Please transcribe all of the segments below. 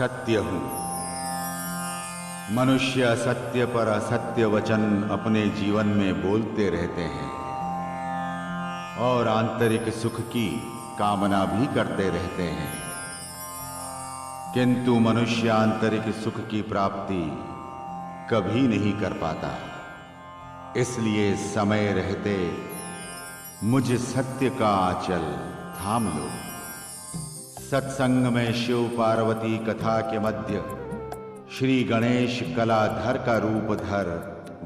सत्य हूं। मनुष्य असत्य पर असत्य वचन अपने जीवन में बोलते रहते हैं और आंतरिक सुख की कामना भी करते रहते हैं, किंतु मनुष्य आंतरिक सुख की प्राप्ति कभी नहीं कर पाता। इसलिए समय रहते मुझ सत्य का आंचल थाम लो। सत्संग में शिव पार्वती कथा के मध्य श्री गणेश कलाधर का रूप धर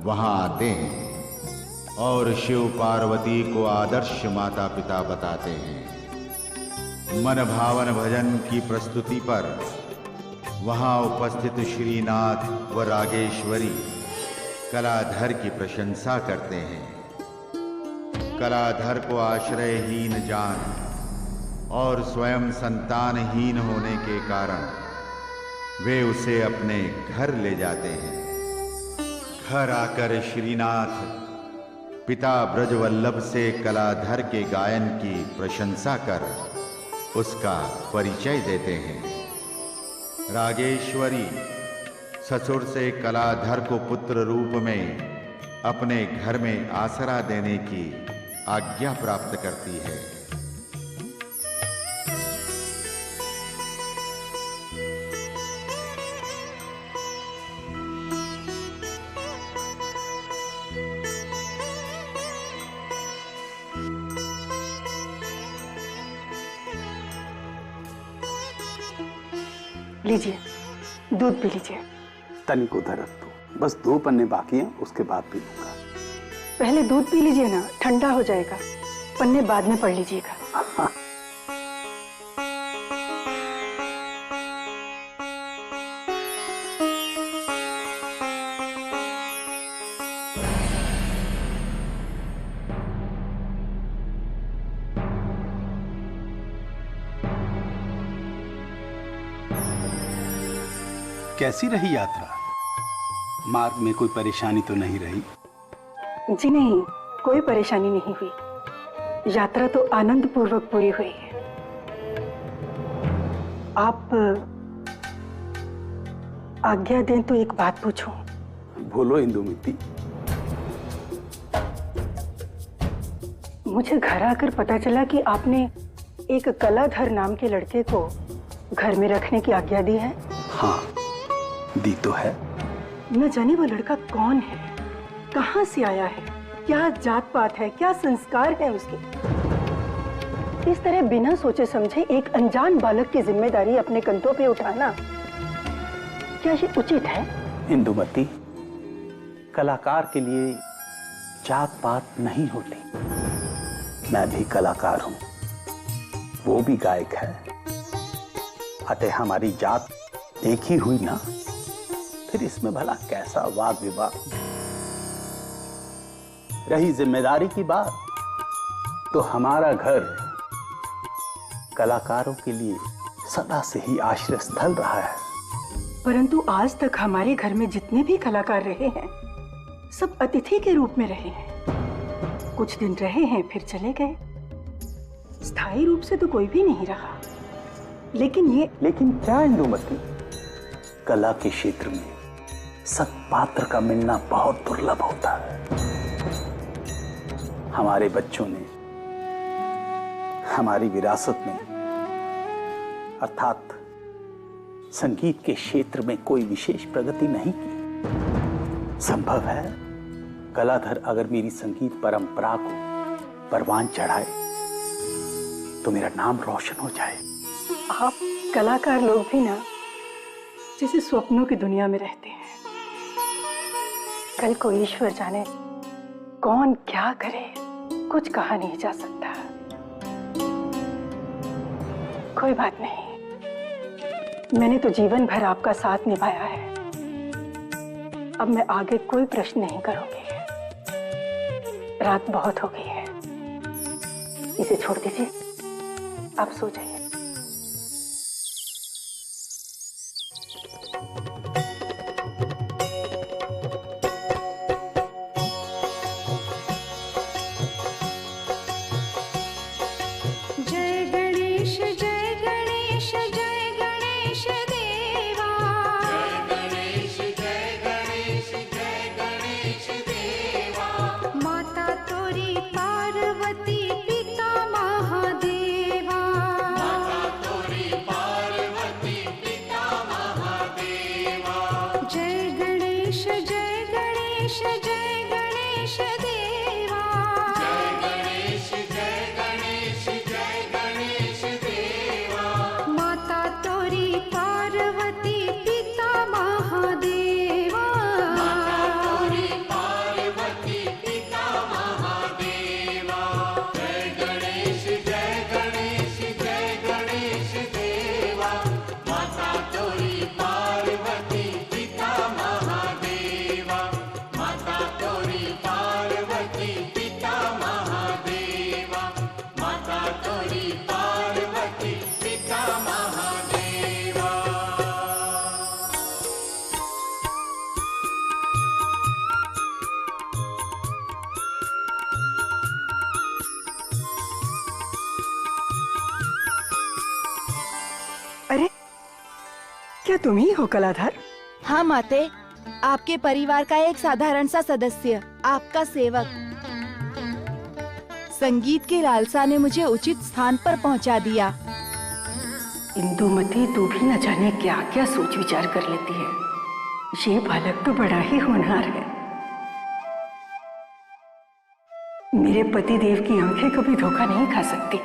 वहां आते हैं और शिव पार्वती को आदर्श माता पिता बताते हैं। मन भावन भजन की प्रस्तुति पर वहां उपस्थित श्रीनाथ व रागेश्वरी कलाधर की प्रशंसा करते हैं। कलाधर को आश्रयहीन जान और स्वयं संतानहीन होने के कारण वे उसे अपने घर ले जाते हैं। घर आकर श्रीनाथ पिता ब्रजवल्लभ से कलाधर के गायन की प्रशंसा कर उसका परिचय देते हैं। रागेश्वरी ससुर से कलाधर को पुत्र रूप में अपने घर में आसरा देने की आज्ञा प्राप्त करती है। लीजिए, दूध पी लीजिए। तनिक उधर रख दो, बस 2 पन्ने बाकी हैं, उसके बाद पी लूंगा। पहले दूध पी लीजिए ना, ठंडा हो जाएगा। पन्ने बाद में पढ़ लीजिएगा। कैसी रही यात्रा? मार्ग में कोई परेशानी तो नहीं रही? जी नहीं, कोई परेशानी नहीं हुई। यात्रा तो आनंद पूर्वक पूरी हुई है। आप आज्ञा दें तो एक बात पूछूं? बोलो इंदुमती। मुझे घर आकर पता चला कि आपने एक कलाधर नाम के लड़के को घर में रखने की आज्ञा दी है। हाँ, दी तो है। न जाने वो लड़का कौन है, कहां से आया है, क्या जात पात है, क्या संस्कार है उसके। इस तरह बिना सोचे समझे एक अनजान बालक की जिम्मेदारी अपने कंधों पे उठाना, क्या ये उचित है? इंदुमती, कलाकार के लिए जात पात नहीं होती। मैं भी कलाकार हूं, वो भी गायक है। अतः हमारी जात एक ही हुई ना, फिर इसमें भला कैसा वाद विवाद। रही जिम्मेदारी की बात, तो हमारा घर कलाकारों के लिए सदा से ही आश्रय स्थल रहा है। परंतु आज तक हमारे घर में जितने भी कलाकार रहे हैं, सब अतिथि के रूप में रहे हैं। कुछ दिन रहे हैं फिर चले गए। स्थायी रूप से तो कोई भी नहीं रहा। लेकिन क्या इंदुमती, कला के क्षेत्र में सत्पात्र का मिलना बहुत दुर्लभ होता है। हमारे बच्चों ने हमारी विरासत में अर्थात संगीत के क्षेत्र में कोई विशेष प्रगति नहीं की। संभव है कलाधर अगर मेरी संगीत परंपरा को परवान चढ़ाए तो मेरा नाम रोशन हो जाए। आप कलाकार लोग भी ना जैसे स्वप्नों की दुनिया में रहते हैं। कल को ईश्वर जाने कौन क्या करे, कुछ कहा नहीं जा सकता। कोई बात नहीं, मैंने तो जीवन भर आपका साथ निभाया है। अब मैं आगे कोई प्रश्न नहीं करूंगी। रात बहुत हो गई है, इसे छोड़ दीजिए, आप सो जाइए। जय गणेश जय गणेश जय गणेश देव। माता तोरी पार्वती पिता महादेवा। जय गणेश जय गणेश जय गणेश देवा। माता तोरी पार्वती पिता महादेवा। अरे, क्या तुम ही हो कलाधर? हाँ माते, आपके परिवार का एक साधारण सा सदस्य, आपका सेवक। संगीत की लालसा ने मुझे उचित स्थान पर पहुंचा दिया। इंदुमती, तू भी न जाने क्या क्या सोच विचार कर लेती है। ये बालक तो बड़ा ही होनहार है। मेरे पति देव की आंखें कभी धोखा नहीं खा सकती।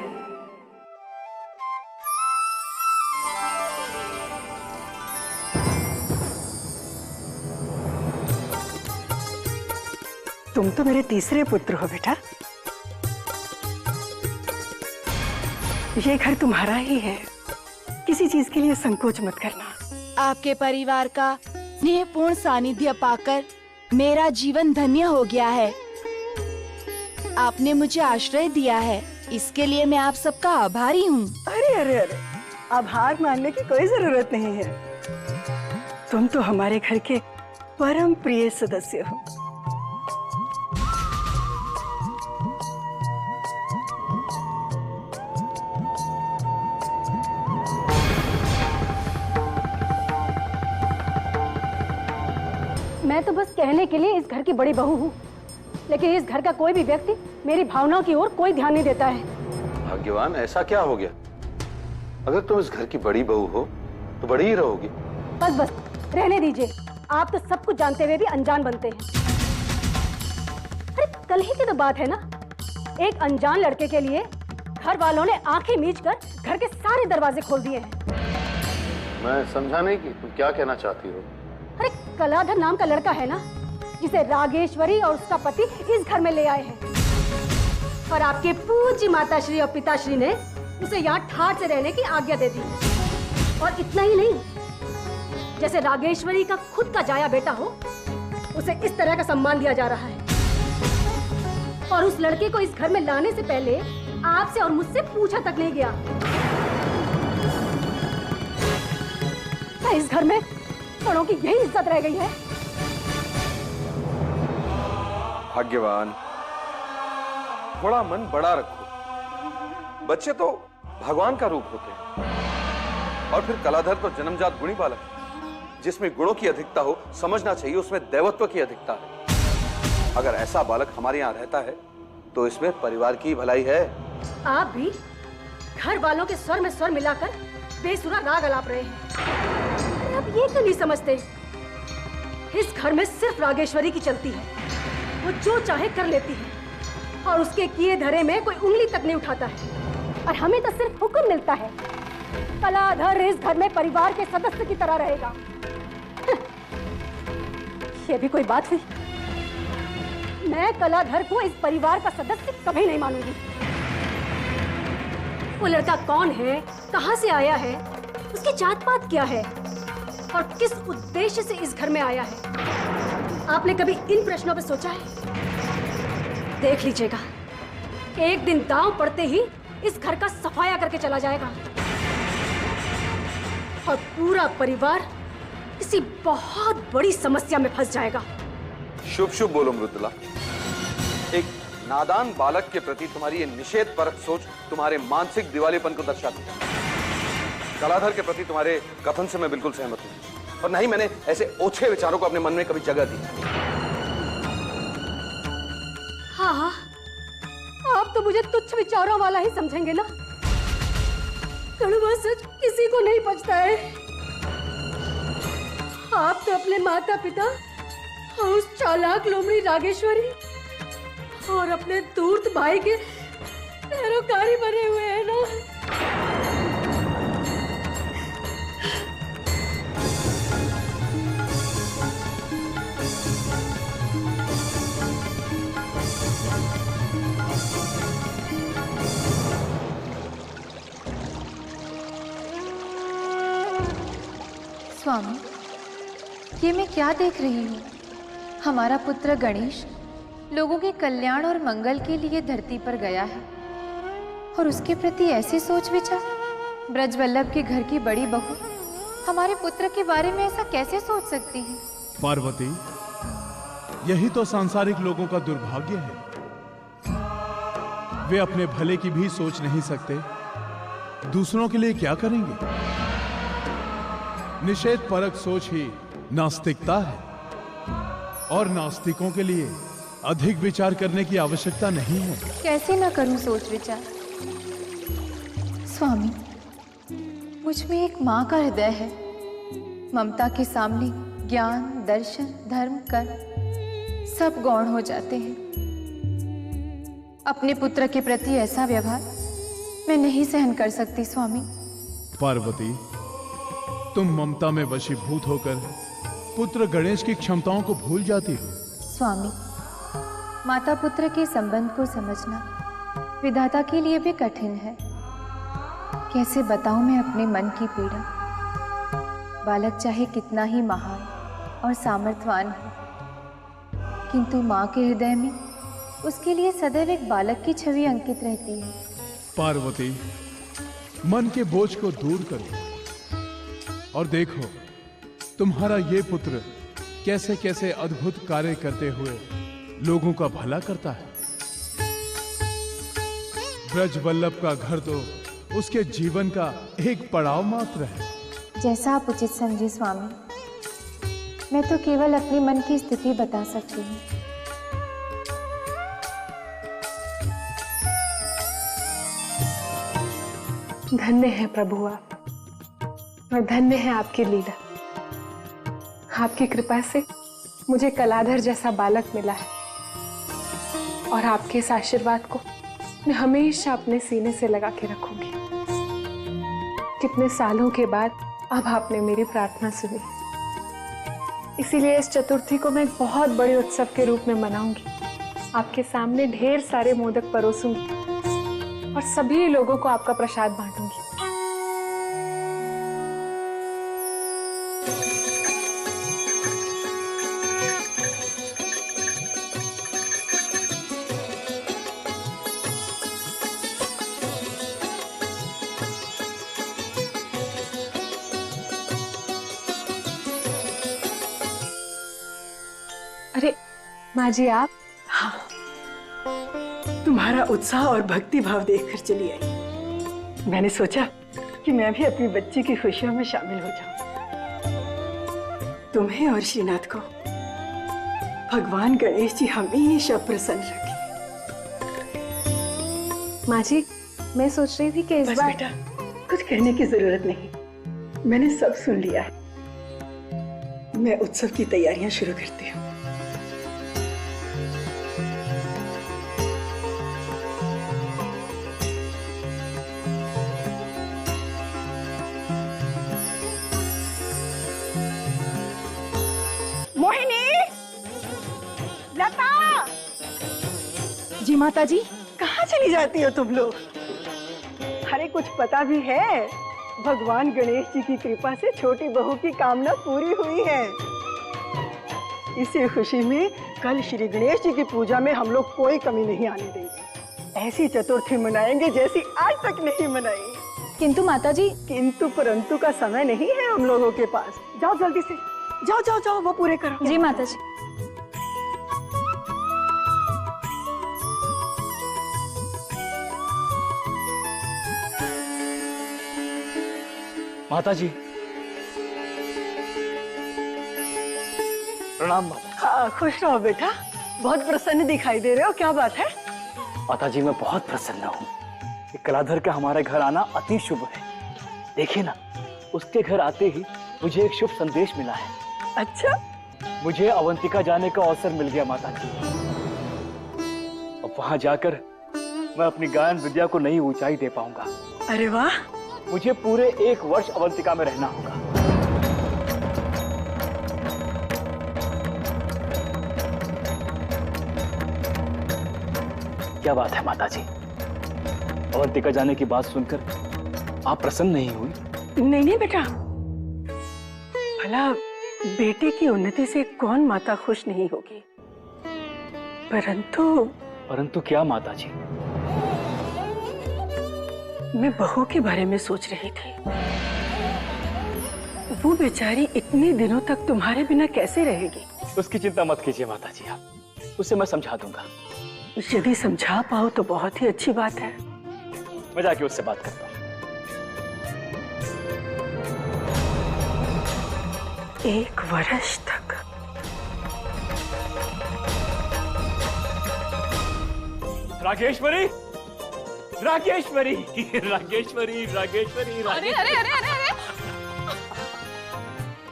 तुम तो मेरे तीसरे पुत्र हो बेटा। ये घर तुम्हारा ही है, किसी चीज के लिए संकोच मत करना। आपके परिवार का स्नेहपूर्ण सानिध्य पाकर मेरा जीवन धन्य हो गया है। आपने मुझे आश्रय दिया है, इसके लिए मैं आप सबका आभारी हूँ। अरे अरे अरे, आभार मानने की कोई जरूरत नहीं है। तुम तो हमारे घर के परम प्रिय सदस्य हो। मैं तो बस कहने के लिए इस घर की बड़ी बहू हूँ, लेकिन इस घर का कोई भी व्यक्ति मेरी भावनाओं की ओर कोई ध्यान नहीं देता है। भाग्यवान, ऐसा क्या हो गया? अगर तुम इस घर की बड़ी बहू हो तो बड़ी ही रहोगी। बस बस रहने दीजिए, आप तो सब कुछ जानते हुए भी अनजान बनते हैं। अरे कल ही की तो बात है ना, एक अनजान लड़के के लिए घर वालों ने आंखें मीच कर घर के सारे दरवाजे खोल दिए हैं। मैं समझा नहीं कि तुम क्या कहना चाहती हो। अरे कलाधर नाम का लड़का है ना, जिसे रागेश्वरी और उसका पति इस घर में ले आए हैं, और आपके पूज्य माताश्री और पिताश्री ने उसे यहाँ ठाट से रहने की आज्ञा दे दी। और इतना ही नहीं, जैसे रागेश्वरी का खुद का जाया बेटा हो, उसे इस तरह का सम्मान दिया जा रहा है। और उस लड़के को इस घर में लाने से पहले आपसे और मुझसे पूछा तक नहीं गया। इस घर में बड़ों की यही इज्जत रह गई है। भाग्यवान, थोड़ा मन बड़ा रखो। बच्चे तो भगवान का रूप होते हैं, और फिर कलाधर तो जन्मजात गुणी बालक है, जिसमें गुणों की अधिकता हो। समझना चाहिए उसमें दैवत्व की अधिकता है। अगर ऐसा बालक हमारे यहाँ रहता है तो इसमें परिवार की भलाई है। आप भी घर वालों के स्वर में स्वर मिलाकर बेसुरा राग अलाप रहे हैं। अब ये क्यों नहीं समझते, इस घर में सिर्फ रागेश्वरी की चलती है। वो जो चाहे कर लेती है, और उसके किए धरे में कोई उंगली तक नहीं उठाता है। और हमें तो सिर्फ हुक्म मिलता है। कलाधर इस घर में परिवार के सदस्य की तरह रहेगा। ये भी कोई बात हुई? मैं कलाधर को इस परिवार का सदस्य कभी नहीं मानूंगी। वो लड़का कौन है, कहां से आया है, उसकी जात पात क्या है, और किस उद्देश्य से इस घर में आया है, आपने कभी इन प्रश्नों पर सोचा है? देख लीजिएगा, एक दिन दांव पड़ते ही इस घर का सफाया करके चला जाएगा, और पूरा परिवार किसी बहुत बड़ी समस्या में फंस जाएगा। शुभ शुभ बोलो मृदुला। एक नादान बालक के प्रति तुम्हारी ये निषेध परक सोच तुम्हारे मानसिक दिवालेपन को दर्शाती है। कलाधर के प्रति तुम्हारे कथन से मैं बिल्कुल सहमत हूं, और नहीं मैंने ऐसे ओछे विचारों को अपने मन में कभी जगह दी। आप तो मुझे तुच्छ विचारों वाला ही समझेंगे ना। कड़वा सच किसी को नहीं पचता है। आप तो अपने माता पिता और उस चालाक लोमड़ी रागेश्वरी और अपने धूर्त भाई के पैरोकारी बने हुए हैं ना। स्वामी, ये मैं क्या देख रही हूँ? हमारा पुत्र गणेश लोगों के कल्याण और मंगल के लिए धरती पर गया है और उसके प्रति ऐसी सोच विचार। ब्रजवल्लभ के घर की बड़ी बहू हमारे पुत्र के बारे में ऐसा कैसे सोच सकती है? पार्वती, यही तो सांसारिक लोगों का दुर्भाग्य है। वे अपने भले की भी सोच नहीं सकते, दूसरों के लिए क्या करेंगे? निषेध परक सोच ही नास्तिकता है और नास्तिकों के लिए अधिक विचार करने की आवश्यकता नहीं है। कैसे ना करूं सोच विचार? स्वामी, मुझ में एक माँ का हृदय है। ममता के सामने ज्ञान, दर्शन, धर्म, कर्म सब गौण हो जाते हैं। अपने पुत्र के प्रति ऐसा व्यवहार मैं नहीं सहन कर सकती स्वामी। पार्वती, तुम ममता में वशीभूत होकर पुत्र गणेश की क्षमताओं को भूल जाती हो। स्वामी, माता पुत्र के संबंध को समझना विधाता के लिए भी कठिन है। कैसे बताऊं मैं अपने मन की पीड़ा? बालक चाहे कितना ही महान और सामर्थ्यवान हो, किंतु माँ के हृदय में उसके लिए सदैव एक बालक की छवि अंकित रहती है। पार्वती, मन के बोझ को दूर करो और देखो तुम्हारा ये पुत्र कैसे कैसे अद्भुत कार्य करते हुए लोगों का भला करता है। ब्रजवल्लभ का घर तो उसके जीवन का एक पड़ाव मात्र है। जैसा आप उचित समझे स्वामी। मैं तो केवल अपने मन की स्थिति बता सकती हूँ। धन्य है प्रभु आप, और धन्य है आपकी लीला। आपकी कृपा से मुझे कलाधर जैसा बालक मिला है और आपके इस आशीर्वाद को मैं हमेशा अपने सीने से लगा के रखूंगी। कितने सालों के बाद अब आपने मेरी प्रार्थना सुनी, इसीलिए इस चतुर्थी को मैं एक बहुत बड़े उत्सव के रूप में मनाऊंगी। आपके सामने ढेर सारे मोदक परोसूंगी और सभी लोगों को आपका प्रसाद बांटूंगी। अरे माँ जी आप? हाँ, तुम्हारा उत्साह और भक्ति भाव देखकर चली आई। मैंने सोचा कि मैं भी अपनी बच्ची की खुशियों में शामिल हो जाऊं। तुम्हें और श्रीनाथ को भगवान गणेश जी हमेशा प्रसन्न रखें। माँ जी, मैं सोच रही थी कि इस बार बेटा, कुछ कहने की जरूरत नहीं, मैंने सब सुन लिया है। मैं उत्सव की तैयारियां शुरू करती हूँ। मोहिनी, लता। जी माता जी। कहाँ चली जाती हो तुम लोग? अरे कुछ पता भी है? भगवान गणेश जी की कृपा से छोटी बहू की कामना पूरी हुई है। इसी खुशी में कल श्री गणेश जी की पूजा में हम लोग कोई कमी नहीं आने देंगे। ऐसी चतुर्थी मनाएंगे जैसी आज तक नहीं मनाई। किंतु माता जी। किंतु परंतु का समय नहीं है हम लोगों के पास। जाओ जल्दी से, जाओ जाओ जाओ, वो पूरे करो। जी माता जी। माता जी, प्रणाम माता। हाँ, खुश रहो बेटा। बहुत प्रसन्न दिखाई दे रहे हो, क्या बात है? माता जी मैं बहुत प्रसन्न हूँ। कलाधर का हमारे घर आना अति शुभ है। देखिए ना, उसके घर आते ही मुझे एक शुभ संदेश मिला है। अच्छा, मुझे अवंतिका जाने का अवसर मिल गया माता जी। अब वहां जाकर मैं अपनी गायन विद्या को नई ऊंचाई दे पाऊंगा। अरे वाह! मुझे पूरे 1 वर्ष अवंतिका में रहना होगा। क्या बात है माता जी, अवंतिका जाने की बात सुनकर आप प्रसन्न नहीं हुई? नहीं नहीं बेटा, भला बेटे की उन्नति से कौन माता खुश नहीं होगी। परंतु क्या माता जी? मैं बहू के बारे में सोच रही थी। वो बेचारी इतने दिनों तक तुम्हारे बिना कैसे रहेगी? उसकी चिंता मत कीजिए माता जी, आप उसे मैं समझा दूंगा। यदि समझा पाओ तो बहुत ही अच्छी बात है। मैं जाके उससे बात करता हूँ। 1 वर्ष तक? रागेश्वरी, रागेश्वरी, रागेश्वरी, रागेश्वरी, अरे अरे अरे अरे अरे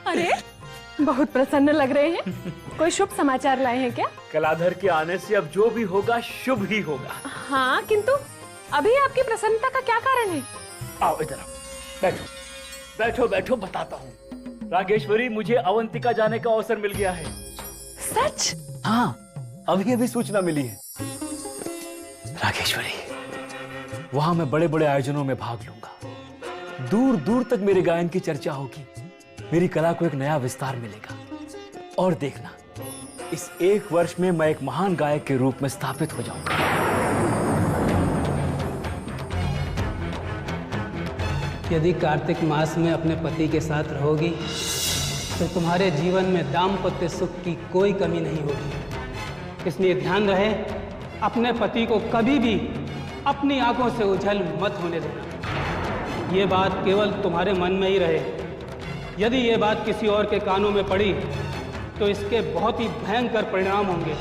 अरे, बहुत प्रसन्न लग रहे हैं। कोई शुभ समाचार लाए हैं क्या? कलाधर के आने से अब जो भी होगा शुभ ही होगा। हाँ, किंतु अभी आपकी प्रसन्नता का क्या कारण है? आओ इधर आओ, बैठो बैठो बैठो, बताता हूँ। रागेश्वरी, मुझे अवंतिका जाने का अवसर मिल गया है। सच? हाँ, अभी अभी सूचना मिली है। रागेश्वरी, वहां मैं बड़े बड़े आयोजनों में भाग लूंगा। दूर दूर तक मेरे गायन की चर्चा होगी। मेरी कला को एक नया विस्तार मिलेगा। और देखना, इस 1 वर्ष में मैं एक महान गायक के रूप में स्थापित हो जाऊंगा। यदि कार्तिक मास में अपने पति के साथ रहोगी तो तुम्हारे जीवन में दाम्पत्य सुख की कोई कमी नहीं होगी। इसलिए ध्यान रहे, अपने पति को कभी भी अपनी आंखों से ओझल मत होने देना। ये बात केवल तुम्हारे मन में ही रहे। यदि ये बात किसी और के कानों में पड़ी तो इसके बहुत ही भयंकर परिणाम होंगे।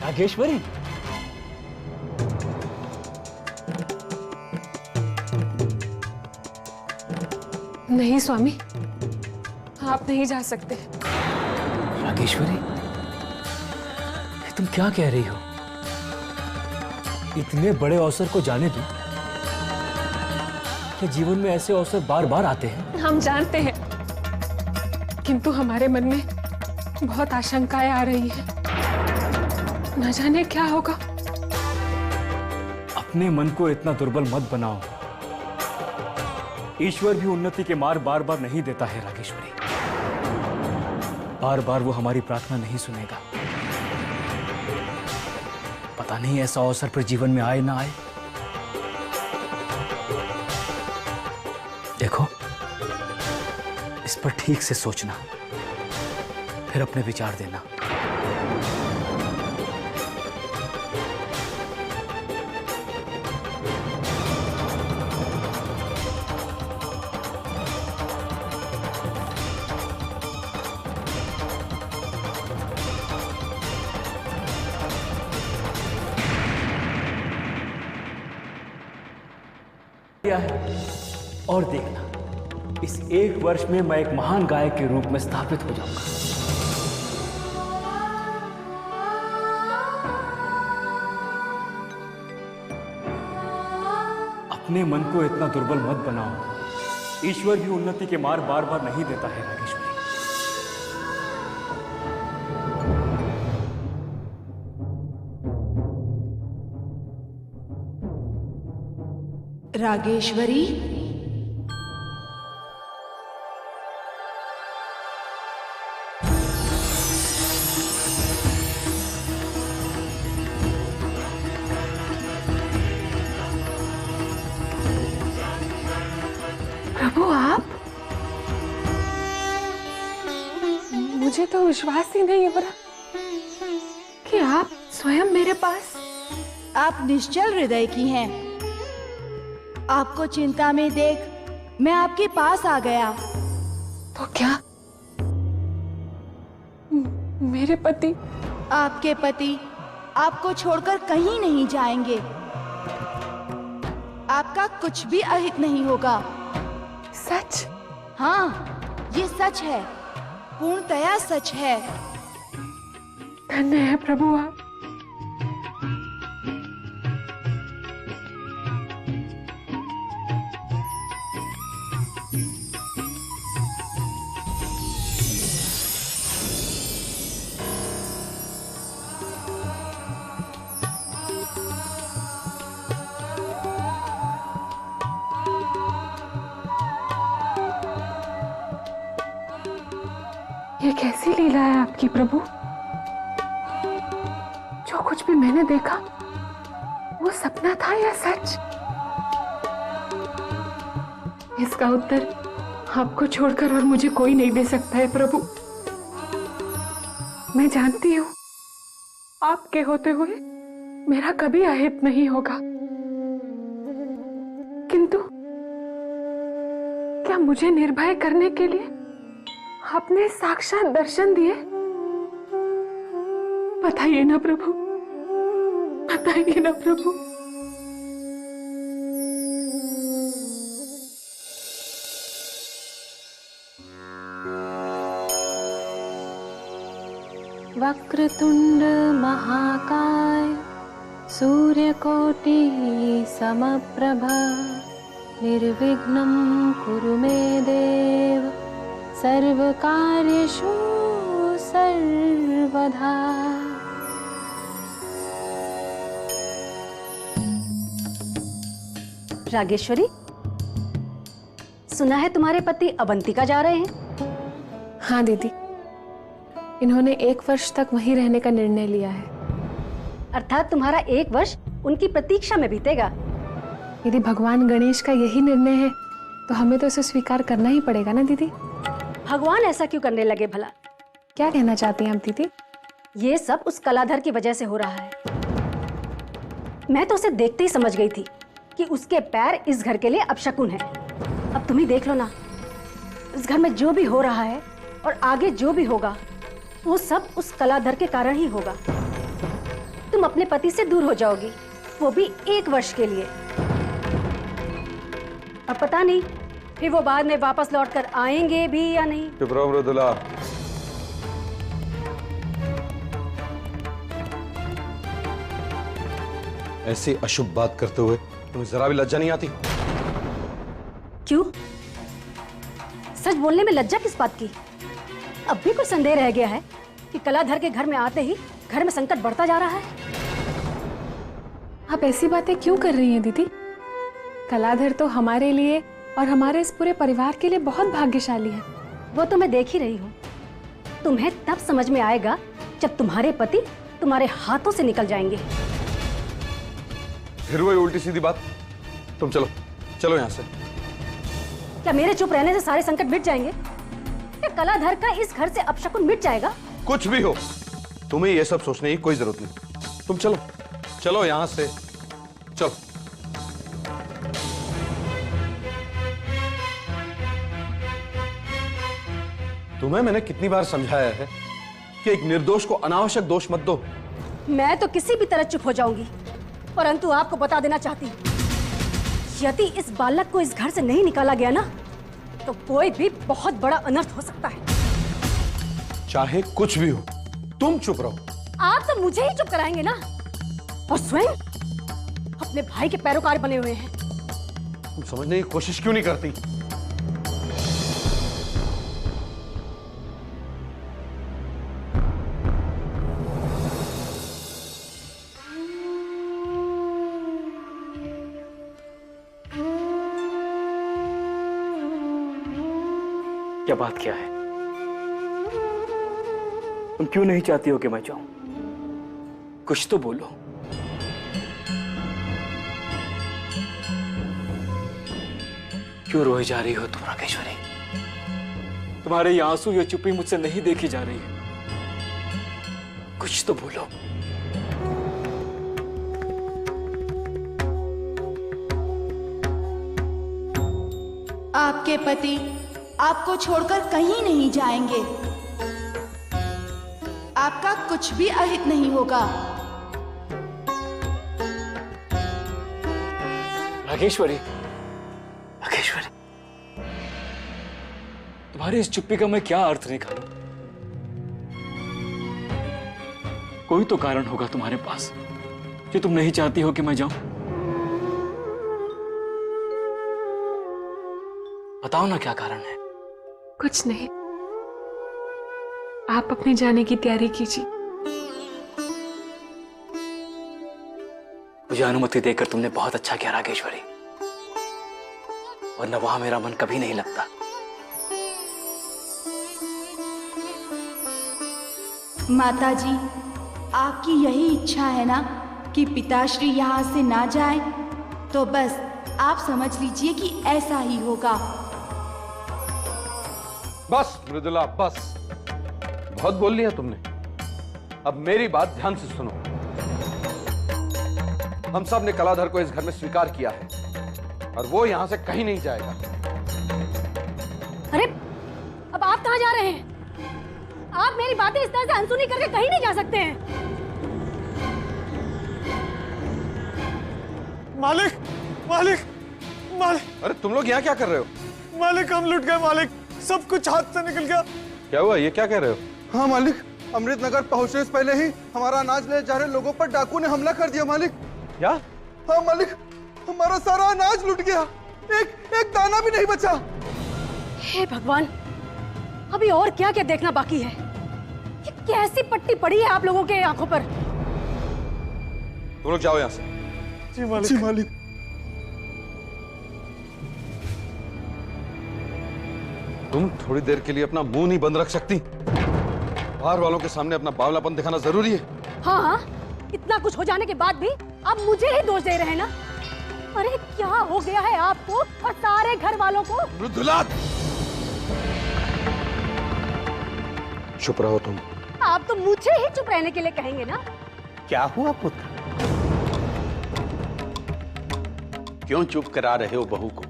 रागेश्वरी, नहीं स्वामी, आप नहीं जा सकते। रागेश्वरी, तुम क्या कह रही हो? इतने बड़े अवसर को जाने दो। क्या जीवन में ऐसे अवसर बार बार आते हैं? हम जानते हैं, किंतु हमारे मन में बहुत आशंकाएं आ रही हैं। न जाने क्या होगा। अपने मन को इतना दुर्बल मत बनाओ। ईश्वर भी उन्नति के मार्ग बार बार नहीं देता है रागेश्वरी। बार बार वो हमारी प्रार्थना नहीं सुनेगा। पता नहीं ऐसा अवसर पर जीवन में आए ना आए। देखो, इस पर ठीक से सोचना, फिर अपने विचार देना। क्या है? और देखना, इस 1 वर्ष में मैं एक महान गायक के रूप में स्थापित हो जाऊंगा। अपने मन को इतना दुर्बल मत बनाओ। ईश्वर भी उन्नति के मार्ग बार बार नहीं देता है रागेश्वरी। रागेश्वरी, प्रभु आप? मुझे तो विश्वास ही नहीं हो रहा कि आप स्वयं मेरे पास। आप निश्चल हृदय की हैं। आपको चिंता में देख मैं आपके पास आ गया। तो क्या मेरे पति? आपके पति आपको छोड़कर कहीं नहीं जाएंगे। आपका कुछ भी अहित नहीं होगा। सच? हाँ, ये सच है, पूर्णतया सच है। धन्य है प्रभु आप। ये कैसी लीला है आपकी प्रभु? जो कुछ भी मैंने देखा वो सपना था या सच? इसका उत्तर आपको छोड़कर और मुझे कोई नहीं दे सकता है प्रभु। मैं जानती हूँ आपके होते हुए मेरा कभी अहित नहीं होगा, किंतु क्या मुझे निर्भय करने के लिए आपने साक्षात दर्शन दिए? बताइए ना प्रभु, बताइए ना प्रभु। वक्रतुंड महाकाय सूर्यकोटि समप्रभा निर्विघ्नं कुरु मे देव सर्वकार्येषु सर्वदा। रागेश्वरी, सुना है तुम्हारे पति अवंतिका जा रहे हैं? हाँ दीदी, इन्होंने 1 वर्ष तक वहीं रहने का निर्णय लिया है। अर्थात तुम्हारा 1 वर्ष उनकी प्रतीक्षा में बीतेगा। यदि भगवान गणेश का यही निर्णय है तो हमें तो इसे स्वीकार करना ही पड़ेगा ना दीदी। भगवान ऐसा क्यों करने लगे भला? क्या कहना चाहती हैं आप दीदी? ये सब उस कलाधर की वजह से हो रहा है। मैं तो उसे देखते ही समझ गई थी कि उसके पैर इस घर के लिए अपशकुन है। अब तुम ही देख लो ना, इस घर में जो भी हो रहा है और आगे जो भी होगा वो सब उस कलाधर के कारण ही होगा। तुम अपने पति से दूर हो जाओगी, वो भी 1 वर्ष के लिए। अब पता नहीं फिर वो बाद में वापस लौटकर आएंगे भी या नहीं। चुप रहो मृदुला। ऐसी अशुभ बात करते हुए तुम्हें जरा भी लज्जा नहीं आती? क्यों? सच बोलने में लज्जा किस बात की? अब भी कुछ संदेह रह गया है कि कलाधर के घर में आते ही घर में संकट बढ़ता जा रहा है? आप ऐसी बातें क्यों कर रही हैं दीदी? कलाधर तो हमारे लिए और हमारे इस पूरे परिवार के लिए बहुत भाग्यशाली है। वो तो मैं देख ही रही हूँ। तुम्हें तब समझ में आएगा जब तुम्हारे पति तुम्हारे हाथों से निकल जाएंगे। फिर वही उल्टी सीधी बात। तुम चलो, चलो यहाँ से। क्या मेरे चुप रहने से सारे संकट मिट जाएंगे? क्या कलाधर का इस घर से अपशकुन मिट जाएगा? कुछ भी हो, तुम्हें ये सब सोचने की कोई जरूरत नहीं। तुम चलो, चलो यहाँ से, चलो। तुम्हें मैंने कितनी बार समझाया है कि एक निर्दोष को अनावश्यक दोष मत दो। मैं तो किसी भी तरह चुप हो जाऊंगी, परंतु आपको बता देना चाहती हूँ, यदि इस बालक को इस घर से नहीं निकाला गया ना, तो कोई भी बहुत बड़ा अनर्थ हो सकता है। चाहे कुछ भी हो, तुम चुप रहो। आप तो मुझे ही चुप कराएंगे ना, और स्वयं अपने भाई के पैरोकार बने हुए हैं। तुम समझने की कोशिश क्यों नहीं करती? क्या बात क्या है? तुम क्यों नहीं चाहती हो कि मैं जाऊं? कुछ तो बोलो। क्यों रोए जा रही हो तुम रागेश्वरी? तुम्हारे ये आंसू, ये चुप्पी मुझसे नहीं देखी जा रही है। कुछ तो बोलो। आपके पति आपको छोड़कर कहीं नहीं जाएंगे। आपका कुछ भी अहित नहीं होगा। रागेश्वरी, रागेश्वरी, तुम्हारी इस चुप्पी का मैं क्या अर्थ निकालूं? कोई तो कारण होगा तुम्हारे पास जो तुम नहीं चाहती हो कि मैं जाऊं। बताओ ना क्या कारण है। कुछ नहीं, आप अपने जाने की तैयारी कीजिए। मुझे अनुमति देकर तुमने बहुत अच्छा किया रागेश्वरी, वरना वहां मेरा मन कभी नहीं लगता। माताजी, आपकी यही इच्छा है ना कि पिताश्री यहाँ से ना जाए? तो बस आप समझ लीजिए कि ऐसा ही होगा। बस मृदुला, बस बहुत बोल लिया तुमने। अब मेरी बात ध्यान से सुनो। हम सब ने कलाधर को इस घर में स्वीकार किया है और वो यहां से कहीं नहीं जाएगा। अरे अब आप कहाँ जा रहे हैं? आप मेरी बातें इस तरह से अनसुनी करके कहीं नहीं जा सकते हैं। मालिक, मालिक, मालिक। अरे तुम लोग यहाँ क्या कर रहे हो? मालिक, हम लुट गए मालिक, सब कुछ हाथ से निकल गया। क्या हुआ? ये क्या कह रहे हो? हाँ मालिक, अमृतनगर पहुंचने से पहले ही हमारा अनाज ले जा रहे लोगों पर डाकू ने हमला कर दिया मालिक। क्या? हाँ मालिक, हमारा सारा अनाज लुट गया, एक दाना भी नहीं बचा। हे भगवान, अभी और क्या क्या देखना बाकी है। ये कैसी पट्टी पड़ी है आप लोगों के आंखों पर। तुम लोग जाओ यहाँ से। जी मालिक। जी मालिक। तुम थोड़ी देर के लिए अपना मुंह नहीं बंद रख सकती? बाहर वालों के सामने अपना बावलापन दिखाना जरूरी है। हाँ हाँ, इतना कुछ हो जाने के बाद भी आप मुझे ही दोष दे रहे हैं ना? अरे क्या हो गया है आपको और सारे घर वालों को? मृदुला, चुप रहो तुम। आप तो मुझे ही चुप रहने के लिए कहेंगे ना? क्या हुआ पुत्र? क्यों चुप करा रहे हो बहू को?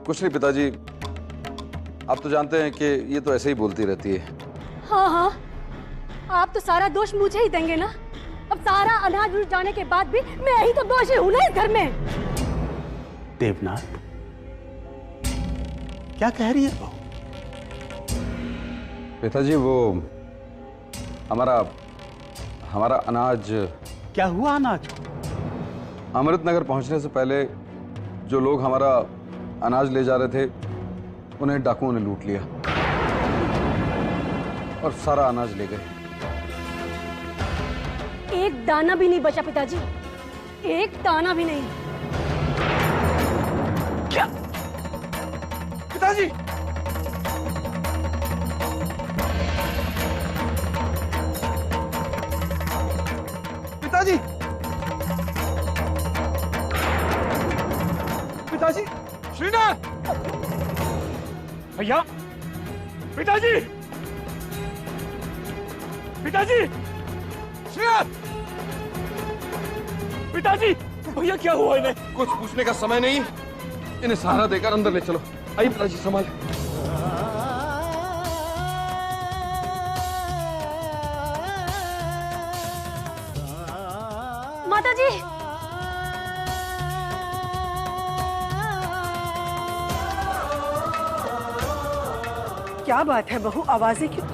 कुछ नहीं पिताजी, आप तो जानते हैं कि ये तो ऐसे ही बोलती रहती है। हाँ हाँ, आप तो सारा दोष मुझे ही देंगे ना? अब सारा अनाज लुट जाने के बाद भी मैं ही तो दोषी हूँ ना इस घर में। देवनाथ, क्या कह रही है बहू? पिताजी वो हमारा अनाज। क्या हुआ अनाज? अमृतनगर पहुंचने से पहले जो लोग हमारा अनाज ले जा रहे थे उन्हें डाकुओं ने लूट लिया और सारा अनाज ले गए। एक दाना भी नहीं बचा पिताजी, एक दाना भी नहीं। क्या? पिताजी! पिताजी! पिताजी! श्रीनाथ! भैया! पिताजी! पिताजी! श्रीनाथ! पिताजी! भैया क्या हुआ इन्हें? कुछ पूछने का समय नहीं, इन्हें सहारा देकर अंदर ले चलो। आइए पिताजी, संभाल। माताजी! क्या बात है बहू, आवाजें क्यों?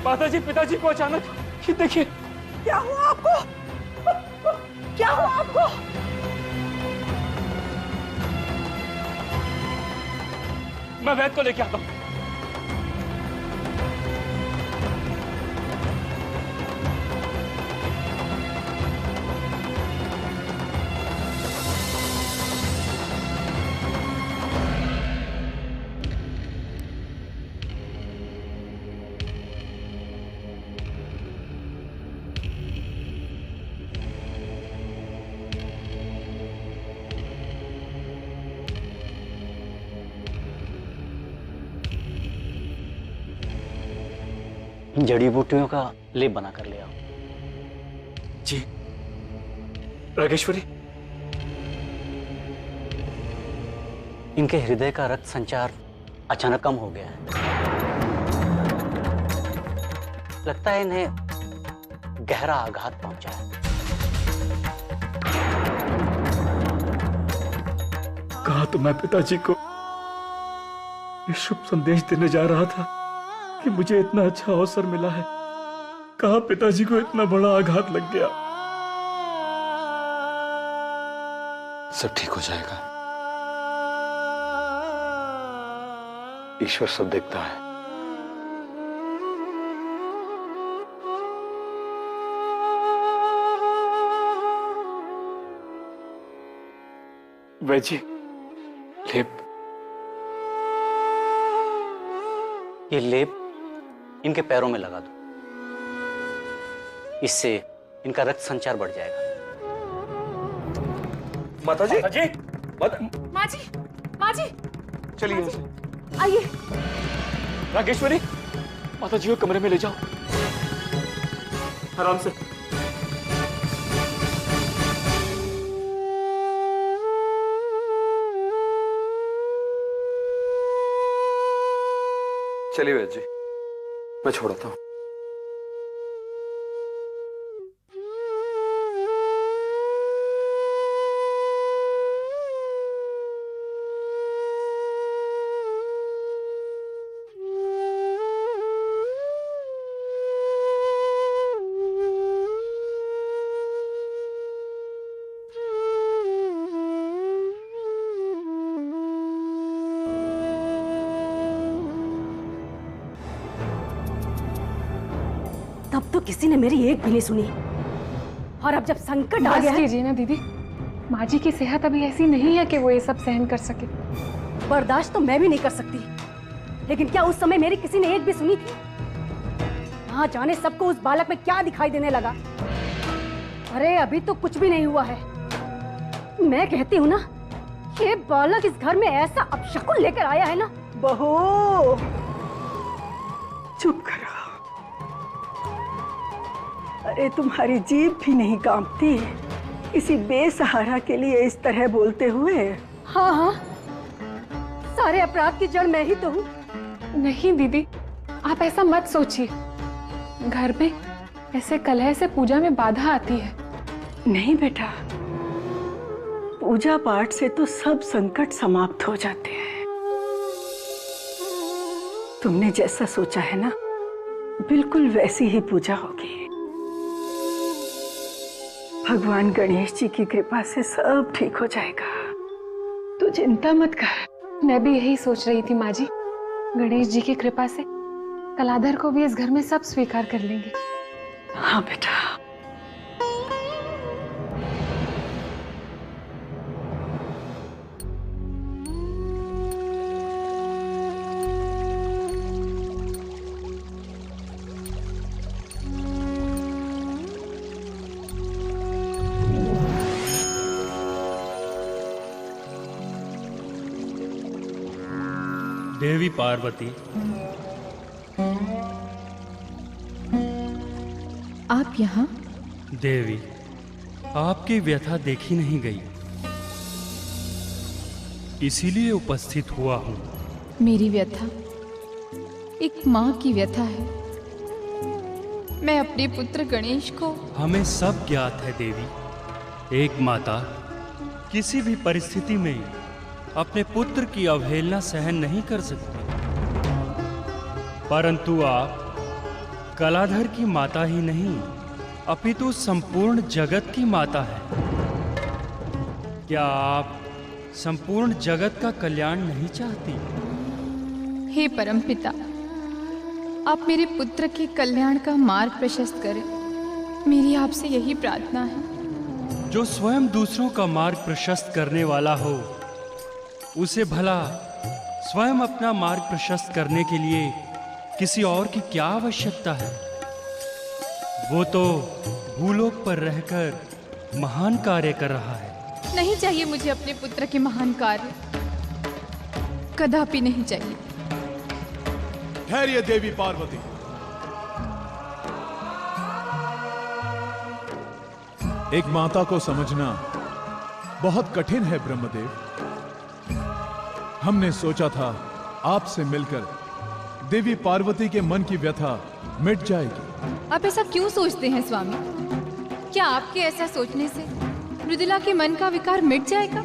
माताजी, पिताजी को अचानक ये देखिए। क्या हुआ आपको? क्या हुआ आपको? मैं वैद्य को लेके आता हूं। इन जड़ी बूटियों का लेप बना कर ले आओ। जी रागेश्वरी। इनके हृदय का रक्त संचार अचानक कम हो गया है। लगता है इन्हें गहरा आघात पहुंचा है। कहा तो मैं पिताजी को ये शुभ संदेश देने जा रहा था कि मुझे इतना अच्छा अवसर मिला है। कहा पिताजी को इतना बड़ा आघात लग गया। सब ठीक हो जाएगा। ईश्वर सब देखता है। वैजी, लेप। ये लेप इनके पैरों में लगा दो, इससे इनका रक्त संचार बढ़ जाएगा। माताजी, माँ जी, माँ जी, चलिए आइए। रागेश्वरी, माताजी को कमरे में ले जाओ, आराम से। चलिए वैद्य जी, मैं छोड़ता हूं। तब तो किसी ने मेरी एक भी नहीं सुनी, और अब जब संकट आ गया है। कीजिए ना दीदी, माँ जी की सेहत अभी ऐसी नहीं है कि वो ये सब सहन कर सके। बर्दाश्त तो मैं भी नहीं कर सकती, लेकिन क्या उस समय मेरी किसी ने एक भी सुनी थी? हाँ, जाने सबको उस बालक में क्या दिखाई देने लगा। अरे अभी तो कुछ भी नहीं हुआ है। मैं कहती हूँ ना, ये बालक इस घर में ऐसा अपशकुन लेकर आया है ना। बहू, चुप करो। अरे तुम्हारी जीभ भी नहीं कांपती किसी बेसहारा के लिए इस तरह बोलते हुए? हाँ हाँ, सारे अपराध की जड़ मैं ही तो हूँ। नहीं दीदी, आप ऐसा मत सोचिए। घर में ऐसे कलह से पूजा में बाधा आती है। नहीं बेटा, पूजा पाठ से तो सब संकट समाप्त हो जाते हैं। तुमने जैसा सोचा है ना, बिल्कुल वैसी ही पूजा होगी। भगवान गणेश जी की कृपा से सब ठीक हो जाएगा, तू चिंता मत कर। मैं भी यही सोच रही थी माँ जी, गणेश जी की कृपा से कलाधर को भी इस घर में सब स्वीकार कर लेंगे। हाँ बेटा। देवी पार्वती, आप यहाँ? देवी, आपकी व्यथा देखी नहीं गई, इसीलिए उपस्थित हुआ हूँ। मेरी व्यथा एक माँ की व्यथा है। मैं अपने पुत्र गणेश को। हमें सब ज्ञात है देवी, एक माता किसी भी परिस्थिति में अपने पुत्र की अवहेलना सहन नहीं कर सकती, परंतु आप कलाधर की माता ही नहीं, अपितु संपूर्ण जगत की माता है। क्या आप संपूर्ण जगत का कल्याण नहीं चाहती? हे परमपिता, आप मेरे पुत्र के कल्याण का मार्ग प्रशस्त करें, मेरी आपसे यही प्रार्थना है। जो स्वयं दूसरों का मार्ग प्रशस्त करने वाला हो, उसे भला स्वयं अपना मार्ग प्रशस्त करने के लिए किसी और की क्या आवश्यकता है? वो तो भूलोक पर रहकर महान कार्य कर रहा है। नहीं चाहिए मुझे अपने पुत्र के महान कार्य, कदापि नहीं चाहिए। ठहरिए देवी पार्वती। एक माता को समझना बहुत कठिन है ब्रह्मदेव। हमने सोचा था आपसे मिलकर देवी पार्वती के मन की व्यथा मिट जाएगी। आप ऐसा क्यों सोचते हैं स्वामी? क्या आपके ऐसा सोचने से मृदुला के मन का विकार मिट जाएगा?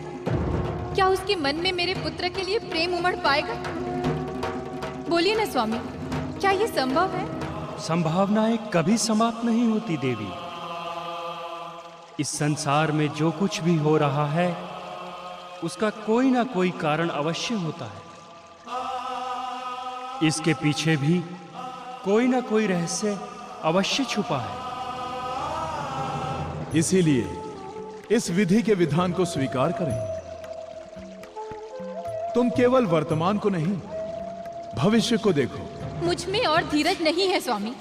क्या उसके मन में मेरे पुत्र के लिए प्रेम उमड़ पाएगा? बोलिए ना स्वामी, क्या ये संभव है? संभावनाएं कभी समाप्त नहीं होती देवी। इस संसार में जो कुछ भी हो रहा है उसका कोई ना कोई कारण अवश्य होता है। इसके पीछे भी कोई ना कोई रहस्य अवश्य छुपा है। इसीलिए इस विधि के विधान को स्वीकार करें। तुम केवल वर्तमान को नहीं, भविष्य को देखो। मुझ में और धीरज नहीं है स्वामी।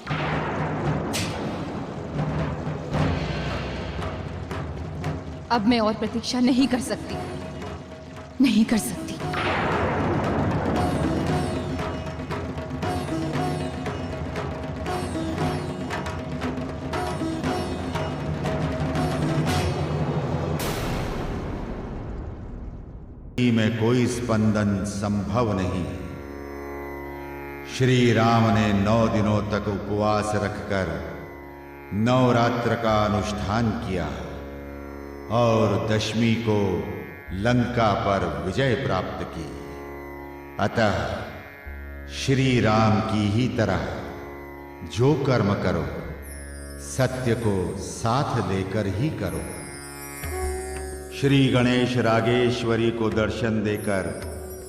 अब मैं और प्रतीक्षा नहीं कर सकती, नहीं कर सकती। में कोई स्पंदन संभव नहीं। श्री राम ने 9 दिनों तक उपवास रखकर नवरात्र का अनुष्ठान किया और दशमी को लंका पर विजय प्राप्त की। अतः श्री राम की ही तरह जो कर्म करो सत्य को साथ लेकर ही करो। श्री गणेश रागेश्वरी को दर्शन देकर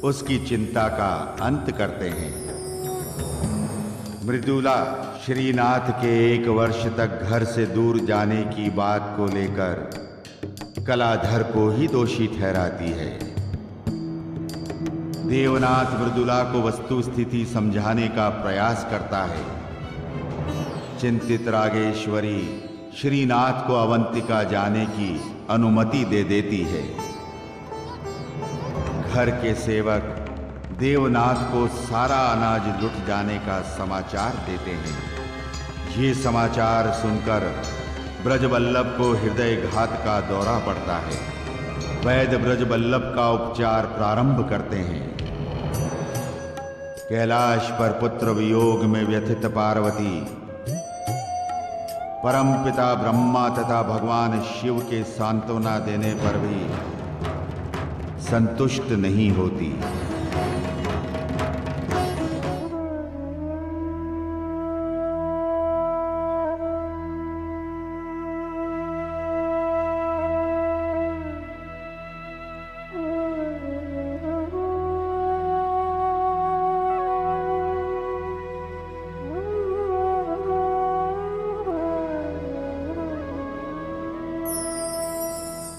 उसकी चिंता का अंत करते हैं। मृदुला श्रीनाथ के 1 वर्ष तक घर से दूर जाने की बात को लेकर कलाधर को ही दोषी ठहराती है। देवनाथ मृदुला को वस्तु स्थिति समझाने का प्रयास करता है। चिंतित रागेश्वरी श्रीनाथ को अवंतिका जाने की अनुमति दे देती है। घर के सेवक देवनाथ को सारा अनाज लुट जाने का समाचार देते हैं। ये समाचार सुनकर ब्रजवल्लभ को हृदय घात का दौरा पड़ता है। वैद्य ब्रजवल्लभ का उपचार प्रारंभ करते हैं। कैलाश पर पुत्र वियोग में व्यथित पार्वती परमपिता ब्रह्मा तथा भगवान शिव के सांत्वना देने पर भी संतुष्ट नहीं होती।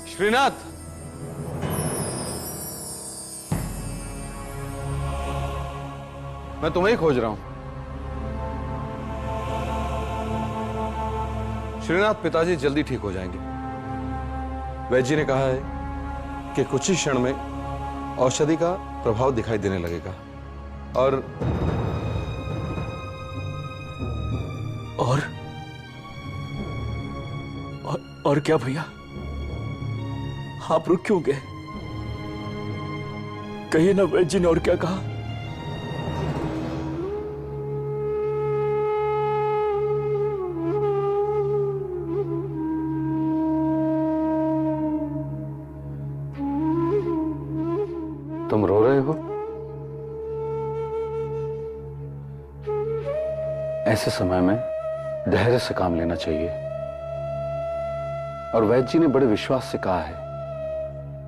श्रीनाथ, मैं तुम्हें ही खोज रहा हूं। श्रीनाथ, पिताजी जल्दी ठीक हो जाएंगे। वैद्य जी ने कहा है कि कुछ ही क्षण में औषधि का प्रभाव दिखाई देने लगेगा। और क्या भैया, आप रुक क्यों गए? कहिए ना वैद्य जी ने और क्या कहा? तुम रो रहे हो? ऐसे समय में धैर्य से काम लेना चाहिए। और वैद्य जी ने बड़े विश्वास से कहा है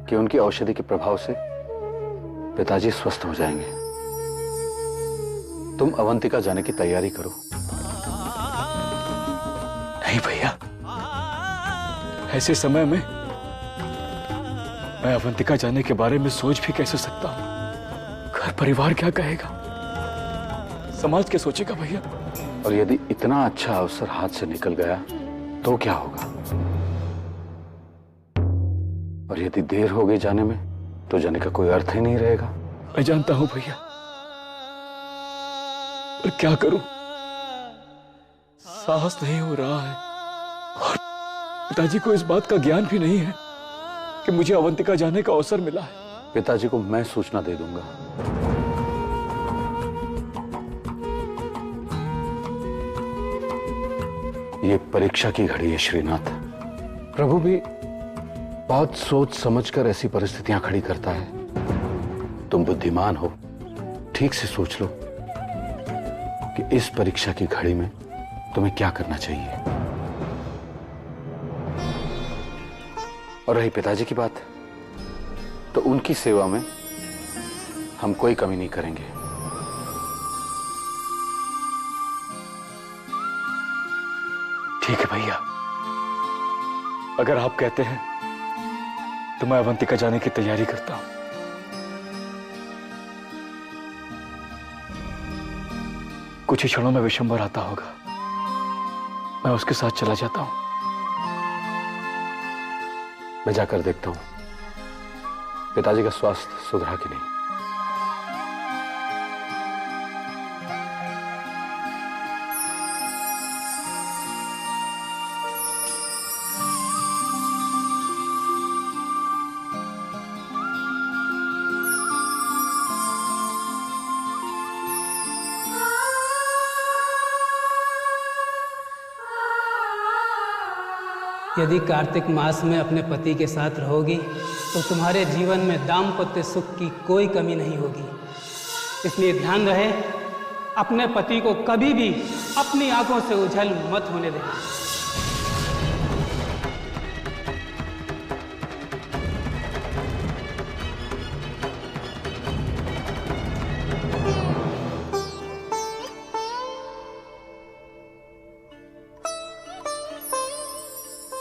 कि उनकी औषधि के प्रभाव से पिताजी स्वस्थ हो जाएंगे। तुम अवंतिका जाने की तैयारी करो। नहीं भैया, ऐसे समय में मैं अवंतिका जाने के बारे में सोच भी कैसे सकता हूं? घर परिवार क्या कहेगा, समाज क्या सोचेगा भैया? और यदि इतना अच्छा अवसर हाथ से निकल गया तो क्या होगा? और यदि देर हो गई जाने में तो जाने का कोई अर्थ ही नहीं रहेगा। मैं जानता हूं भैया, पर क्या करूं, साहस नहीं हो रहा है। और पिताजी को इस बात का ज्ञान भी नहीं है कि मुझे अवंतिका जाने का अवसर मिला है। पिताजी को मैं सूचना दे दूंगा। ये परीक्षा की घड़ी है श्रीनाथ। प्रभु भी बहुत सोच समझकर ऐसी परिस्थितियां खड़ी करता है। तुम बुद्धिमान हो, ठीक से सोच लो कि इस परीक्षा की घड़ी में तुम्हें क्या करना चाहिए। और रही पिताजी की बात, तो उनकी सेवा में हम कोई कमी नहीं करेंगे। ठीक है भैया, अगर आप कहते हैं तो मैं अवंतिका जाने की तैयारी करता हूं। कुछ ही क्षणों में विशंबर आता होगा, मैं उसके साथ चला जाता हूं। मैं जाकर देखता हूं पिताजी का स्वास्थ्य सुधरा कि नहीं। यदि कार्तिक मास में अपने पति के साथ रहोगी तो तुम्हारे जीवन में दाम्पत्य सुख की कोई कमी नहीं होगी। इसलिए ध्यान रहे, अपने पति को कभी भी अपनी आंखों से ओझल मत होने देना।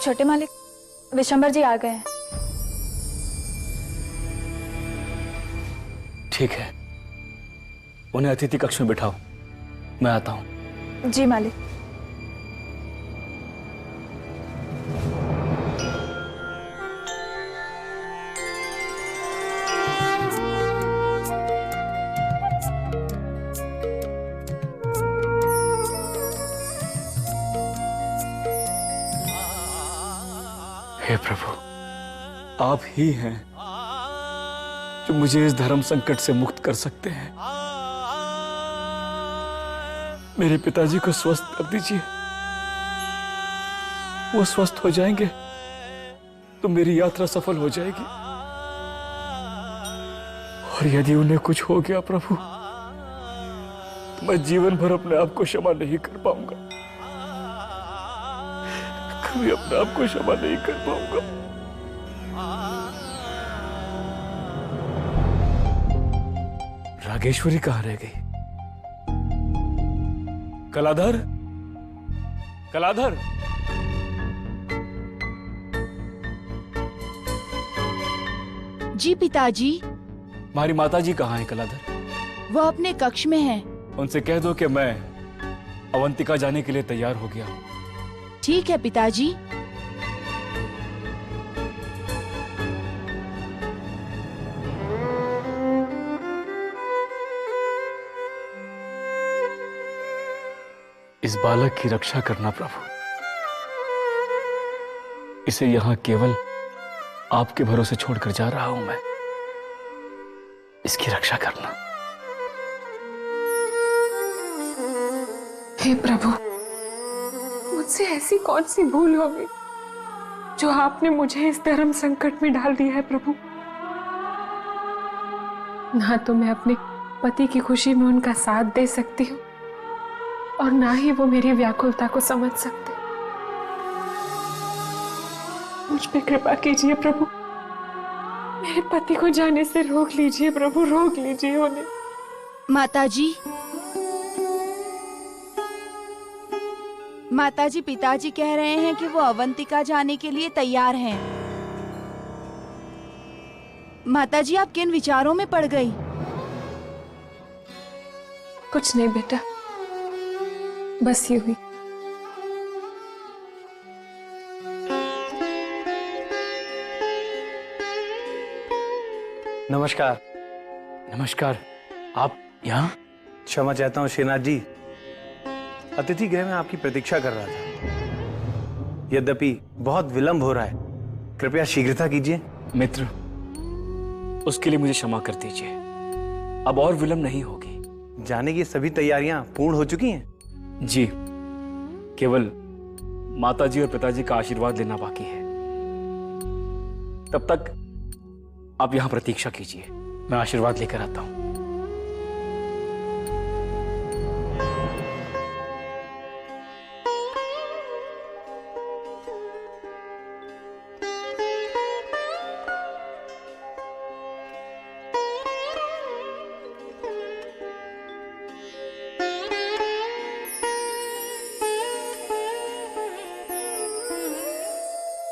छोटे मालिक, विशंबर जी आ गए हैं। ठीक है, उन्हें अतिथि कक्ष में बिठाओ, मैं आता हूं। जी मालिक। हे प्रभु, आप ही हैं जो मुझे इस धर्म संकट से मुक्त कर सकते हैं। मेरे पिताजी को स्वस्थ कर दीजिए। वो स्वस्थ हो जाएंगे तो मेरी यात्रा सफल हो जाएगी। और यदि उन्हें कुछ हो गया प्रभु, तो मैं जीवन भर अपने आप को क्षमा नहीं कर पाऊंगा। कभी अपने आप को क्षमा नहीं कर पाऊंगा। रागेश्वरी कहां रह गई? कलाधर, कलाधर, जी पिताजी। हमारी माताजी कहाँ हैं कलाधर? वो अपने कक्ष में हैं। उनसे कह दो कि मैं अवंतिका जाने के लिए तैयार हो गया। ठीक है पिताजी। इस बालक की रक्षा करना प्रभु। इसे यहां केवल आपके भरोसे छोड़कर जा रहा हूं मैं। इसकी रक्षा करना। हे प्रभु, मुझसे ऐसी कौन सी भूल होगी जो आपने मुझे इस धर्म संकट में डाल दिया है प्रभु। ना तो मैं अपने पति की खुशी में उनका साथ दे सकती हूँ और ना ही वो मेरी व्याकुलता को समझ सकते। मुझ पे कृपा कीजिए प्रभु, मेरे पति को जाने से रोक लीजिए प्रभु, रोक लीजिए उन्हें। माताजी, माताजी, पिताजी कह रहे हैं कि वो अवंतिका जाने के लिए तैयार हैं। माताजी, आप किन विचारों में पड़ गई? कुछ नहीं बेटा, बस यूं ही। नमस्कार। नमस्कार, आप यहाँ? क्षमा चाहता हूँ श्रीनाथ जी, अतिथि गृह में आपकी प्रतीक्षा कर रहा था। यद्यपि बहुत विलंब हो रहा है, कृपया शीघ्रता कीजिए। मित्र, उसके लिए मुझे क्षमा कर दीजिए। अब और विलंब नहीं होगी। जाने की सभी तैयारियां पूर्ण हो चुकी हैं? जी, केवल माताजी और पिताजी का आशीर्वाद लेना बाकी है। तब तक आप यहां प्रतीक्षा कीजिए, मैं आशीर्वाद लेकर आता हूं।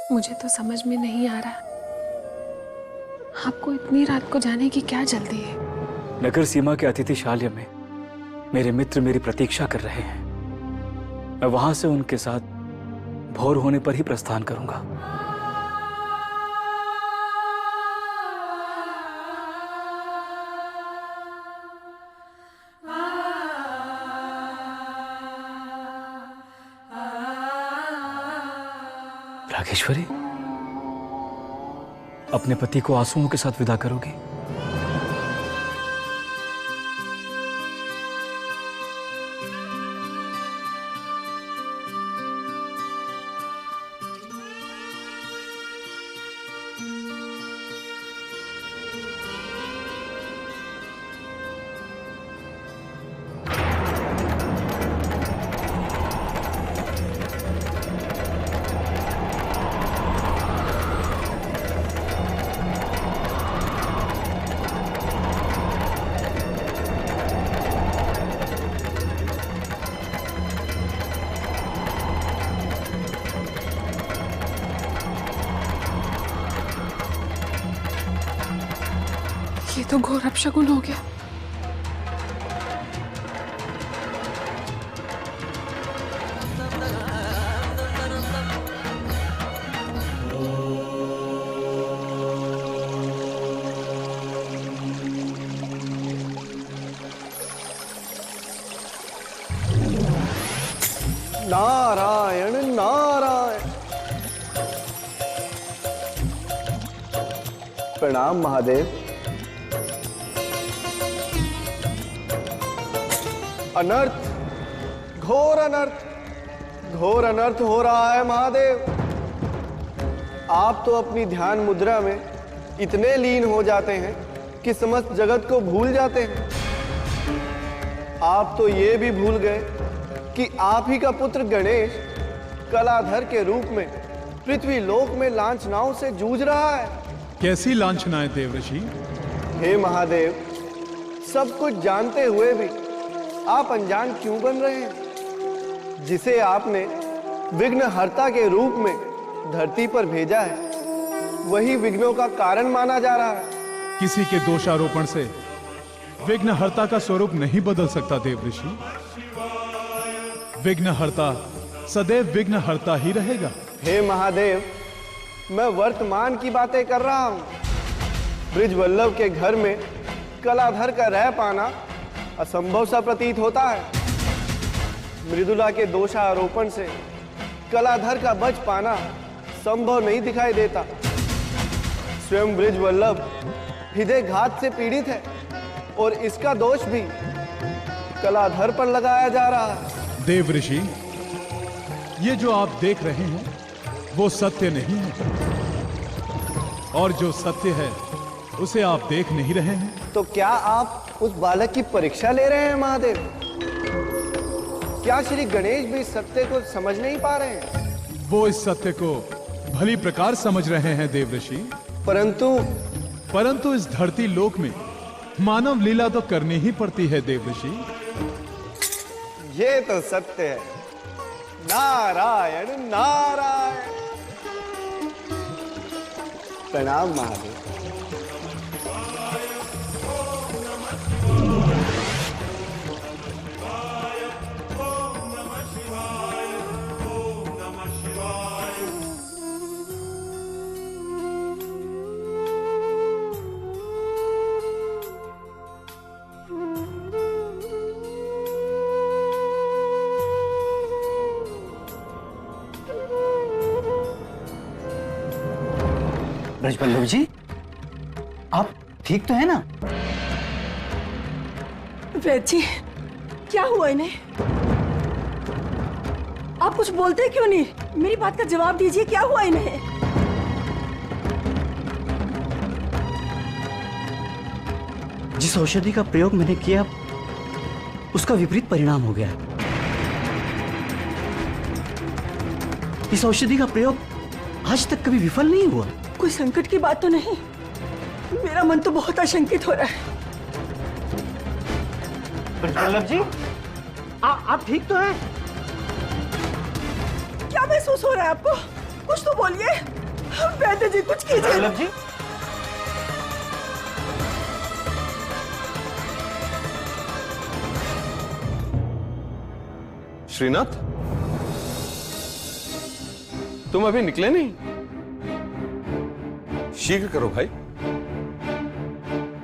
मुझे तो समझ में नहीं आ रहा, आपको इतनी रात को जाने की क्या जल्दी है? नगर सीमा के अतिथिशाल्य में मेरे मित्र मेरी प्रतीक्षा कर रहे हैं। मैं वहां से उनके साथ भोर होने पर ही प्रस्थान करूंगा। रागेश्वरी, अपने पति को आंसुओं के साथ विदा करोगी? ये तो घोर अपशगुन हो गया। नारायण नारायण। प्रणाम महादेव। अनर्थ, घोर अनर्थ, घोर अनर्थ हो रहा है महादेव। आप तो अपनी ध्यान मुद्रा में इतने लीन हो जाते हैं कि समस्त जगत को भूल जाते हैं। आप तो ये भी भूल गए कि आप ही का पुत्र गणेश कलाधर के रूप में पृथ्वी लोक में लांछनाओं से जूझ रहा है। कैसी लांछनाएं देवऋषि? हे महादेव, सब कुछ जानते हुए भी आप अनजान क्यों बन रहे हैं? जिसे आपने विघ्नहर्ता के रूप में धरती पर भेजा है, वही विघ्नों का कारण माना जा रहा है। किसी के दोषारोपण से विघ्नहर्ता का स्वरूप नहीं बदल सकता देवऋषि। विघ्नहर्ता सदैव विघ्नहर्ता ही रहेगा। हे महादेव, मैं वर्तमान की बातें कर रहा हूं। ब्रिजवल्लभ के घर में कलाधर का रह पाना असंभव सा प्रतीत होता है। मृदुला के दोषारोपण से कलाधर का बच पाना संभव नहीं दिखाई देता। स्वयं ब्रिजवल्लभ हृदय घात से पीड़ित है और इसका दोष भी कलाधर पर लगाया जा रहा है। देवऋषि, ये जो आप देख रहे हैं वो सत्य नहीं है, और जो सत्य है उसे आप देख नहीं रहे हैं। तो क्या आप उस बालक की परीक्षा ले रहे हैं महादेव? क्या श्री गणेश भी इस सत्य को समझ नहीं पा रहे हैं? वो इस सत्य को भली प्रकार समझ रहे हैं देवऋषि, परंतु इस धरती लोक में मानव लीला तो करनी ही पड़ती है देवऋषि। ये तो सत्य है। नारायण नारायण। प्रणाम महादेव। ब्रजवल्लभ जी, आप ठीक तो है ना? वैद जी, क्या हुआ इन्हें? आप कुछ बोलते क्यों नहीं? मेरी बात का जवाब दीजिए, क्या हुआ इन्हें? जिस औषधि का प्रयोग मैंने किया उसका विपरीत परिणाम हो गया। इस औषधि का प्रयोग आज तक कभी विफल नहीं हुआ। कोई संकट की बात तो नहीं? मेरा मन तो बहुत आशंकित हो रहा है। वल्लभ जी, आप ठीक तो हैं? क्या महसूस हो रहा है आपको? कुछ तो बोलिए। वैद्य जी कुछ कीजिए। वल्लभ जी, श्रीनाथ, तुम अभी निकले नहीं? शीघ्र करो भाई।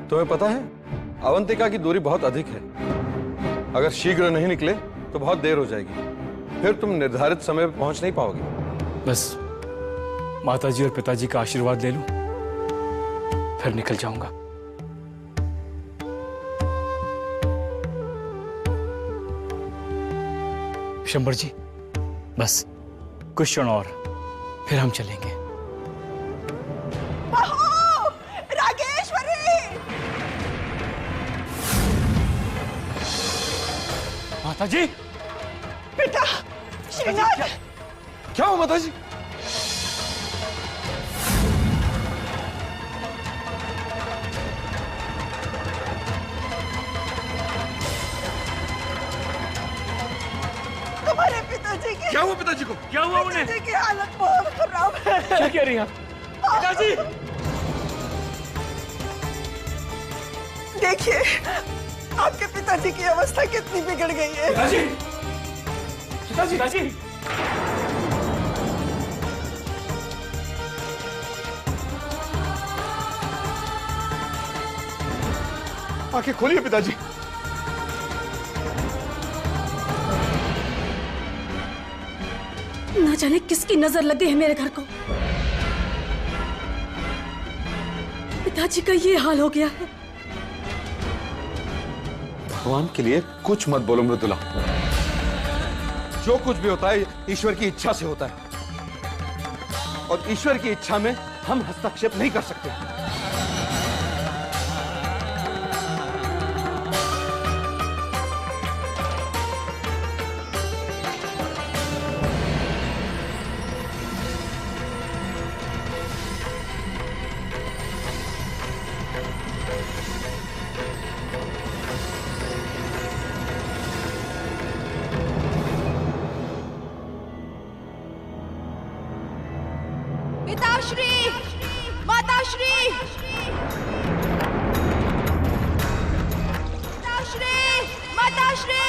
तुम्हें पता है अवंतिका की दूरी बहुत अधिक है। अगर शीघ्र नहीं निकले तो बहुत देर हो जाएगी, फिर तुम निर्धारित समय पर पहुंच नहीं पाओगे। बस माताजी और पिताजी का आशीर्वाद ले लूं, फिर निकल जाऊंगा। शंबर जी, बस कुछ क्षण और, फिर हम चलेंगे। रागेश्वरी! माताजी! बेटा, श्रीनाथ! क्या हुआ माताजी? तुम्हारे पिताजी की क्या हुआ पिताजी को? क्या हुआ उन्हें? पिताजी की हालत बहुत खराब है। क्या कह रही हैं आप? पिताजी! देखिए, आपके पिताजी की अवस्था कितनी बिगड़ गई है। पिताजी! पिताजी! पिताजी! आंखें खोलिए पिताजी। ना जाने किसकी नजर लग गई है मेरे घर को। पिताजी का ये हाल हो गया है। भगवान के लिए कुछ मत बोलो मृदुला। जो कुछ भी होता है ईश्वर की इच्छा से होता है, और ईश्वर की इच्छा में हम हस्तक्षेप नहीं कर सकते। पिताश्री, माताश्री, पिताश्री, माताश्री,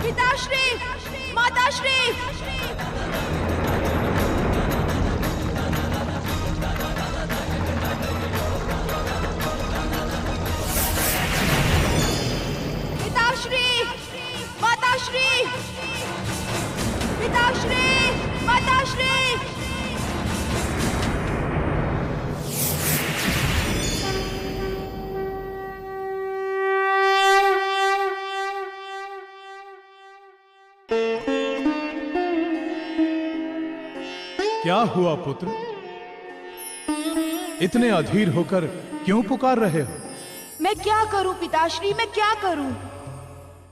पिताश्री, माताश्री, पिताश्री, माताश्री, पिताश्री, माताश्री। क्या हुआ पुत्र? इतने अधीर होकर क्यों पुकार रहे हो? मैं क्या करूं पिताश्री, मैं क्या करूं?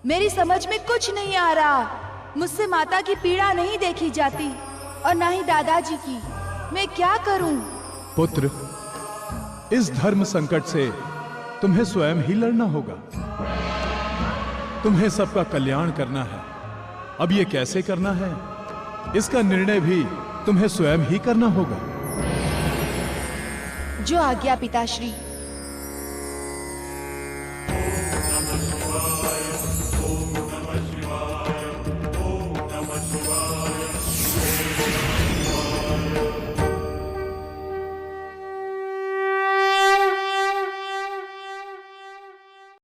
मेरी समझ में कुछ नहीं आ रहा। मुझसे माता की पीड़ा नहीं देखी जाती और ना ही दादाजी की। मैं क्या करूं? पुत्र, इस धर्म संकट से तुम्हें स्वयं ही लड़ना होगा। तुम्हें सबका कल्याण करना है। अब ये कैसे करना है, इसका निर्णय भी तुम्हें स्वयं ही करना होगा। जो आज्ञा पिताश्री।